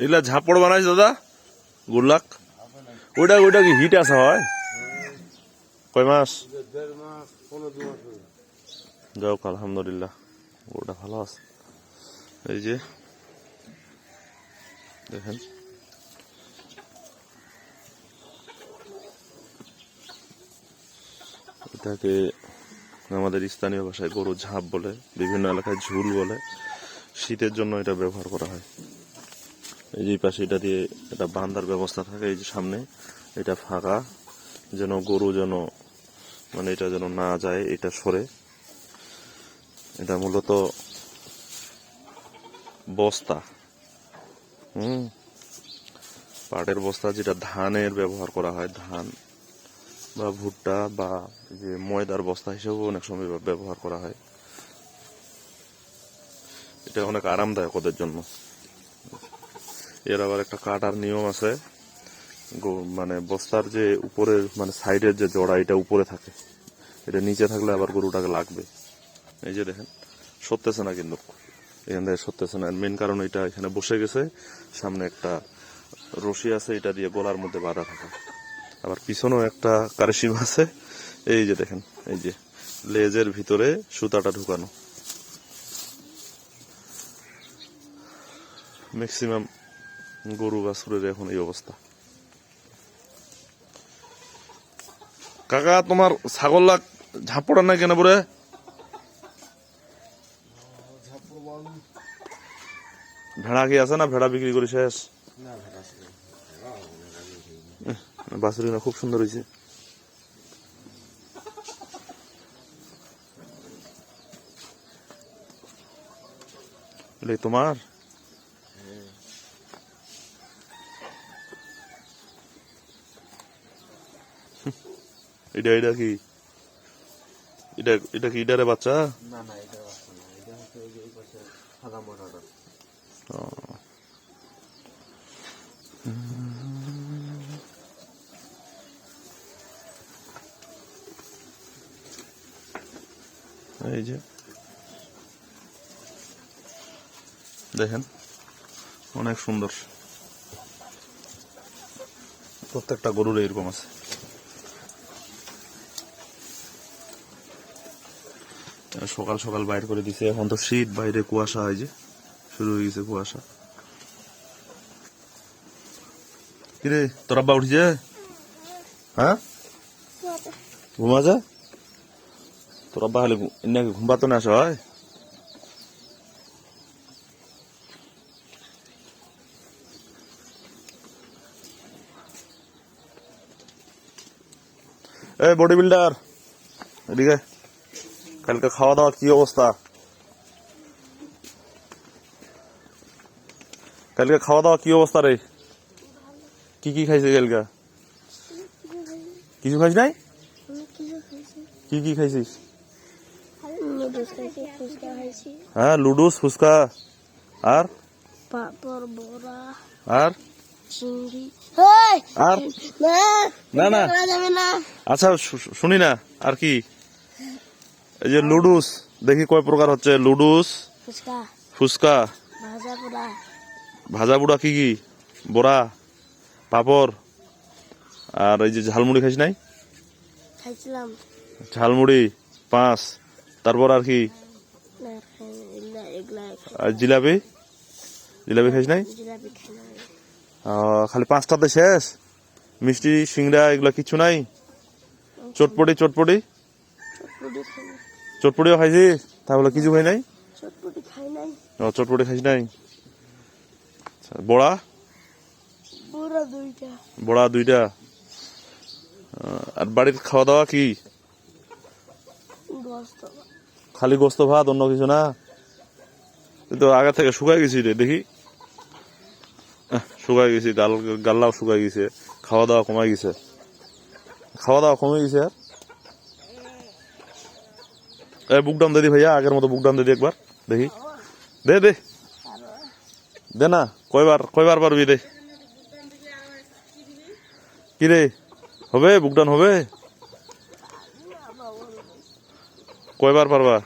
এগুলা ঝাপড় বানাইছ দাদা গুল্লাক ওইটা ওইটা কি হিট আছে হয় কয় মাস যাও আলহামদুলিল্লাহ ওটা ভালো আছে এই যে দেখেন এটাকে আমাদের স্থানীয় ভাষায় গরু ঝাঁপ বলে, বিভিন্ন এলাকায় ঝুল বলে। শীতের জন্য এটা ব্যবহার করা হয়। এই যে পাশে এটা দিয়ে এটা বাঁধার ব্যবস্থা থাকে, এই যে সামনে এটা ফাঁকা, যেন গরু যেন মানে এটা যেন না যায়, এটা সরে। এটা মূলত বস্তা, পাটের বস্তা, যেটা ধানের ব্যবহার করা হয়, ধান বা ভুট্টা বা যে ময়দার বস্তা হিসেবেও অনেক সময় ব্যবহার করা হয়। এটা অনেক আরামদায়ক ওদের জন্য। এর আবার একটা কাটার নিয়ম আছে, মানে বস্তার যে উপরের মানে সাইডের যে জড়া, এটা উপরে থাকে, এটা নিচে থাকলে আবার গরুটাকে লাগবে। এই যে দেখেন সরতেছে না, কিন্তু এখান থেকে সরতেছে না। মেন কারণ এটা এখানে বসে গেছে, সামনে একটা রশি আছে, এটা দিয়ে গলার মধ্যে বাঁধা থাকে। আবার পিছনেও একটা কারেসিম আছে, এই যে দেখেন, এই যে লেজের ভিতরে সুতাটা ঢুকানো। ম্যাক্সিমাম গরু বাছুরের এখন এই অবস্থা। কাকা তোমার ছাগল লাগ ঝাপড়া নাই কেন পরে? ভেড়া কি আছে না? ভেড়া বিক্রি করি শেষ? বাছুরি না খুব সুন্দর হয়েছে। তোমার এটা এটা কি এটা এটা কি ইডারে বাচ্চা? না না, এটা বাচ্চা না, এটা হচ্ছে ওই যে এই পাশে সাদা মোটাটা। এই যে দেখেন অনেক সুন্দর, প্রত্যেকটা গরুর এরকম আছে। সকাল সকাল বাইর করে দিছে, এখন তো শীত, বাইরে কুয়াশা, হয় যে শুরু হয়ে গেছে কুয়াশা। কিরে তোর আব্বা উঠছে? হ্যাঁ ঘুমা যা, তোর আব্বা হলে নাকি ঘুমাতো না সবাই? এই বডি বিল্ডার এদিকে, কালকে খাওয়া দাওয়া কি অবস্থা? কালকে খাওয়া দাওয়া কি অবস্থা রে? কি কি খাইছে কালকে? কিছু খাইস নাই? কি কি খাইছিস? হ্যাঁ লুডুস, ফুচকা, আর পাপড়, বড়া, আর চিংড়ি, আর না না না। আচ্ছা শুনি না, আর কি? এই যে লুডুস, দেখি কয় প্রকার হচ্ছে? লুডুস, ফুচকা, ফুচকা, ভাজা পোড়া, ভাজা বুড়া, কি কি? বড়া, পাপড়, আর এই যে ঝালমুড়ি খাইস নাই? খাইছিলাম। ঝালমুড়ি 5, তারপর আর কি? আর জিলাপি, জিলাপি খাইস নাই? জিলাপি খাই নাই। খালি 5টাতে শেষ? মিষ্টি সিংড়া এগুলা কিছু নাই? চটপটি, চটপটি, চটপটিও খাইছিস? তাহলে কিছু খাই নাই? চটপটি খাই নাই। চটপটি খাইস নাই? বড়া, বড়া 2টা। বড়া 2টা। আর বাড়ির খাওয়া দাওয়া কি? গোস্ত, খালি গোস্ত ভাত, অন্য কিছু না? কিন্তু আগে থেকে শুকাই গেছি রে, দেখি শুকাই গেছি, গাল্লাও শুকাই গেছে, খাওয়া দাওয়া কমাই গেছে, খাওয়া দাওয়া কমে গেছে। আর বুকডাউন দিদি ভাইয়া, আগের মতো বুকডাউন দিদি একবার দেখি, দে দে দে না, কয়বার পারবি দে। কি রে হবে বুকডাউন হবে? কয়বার পারবা?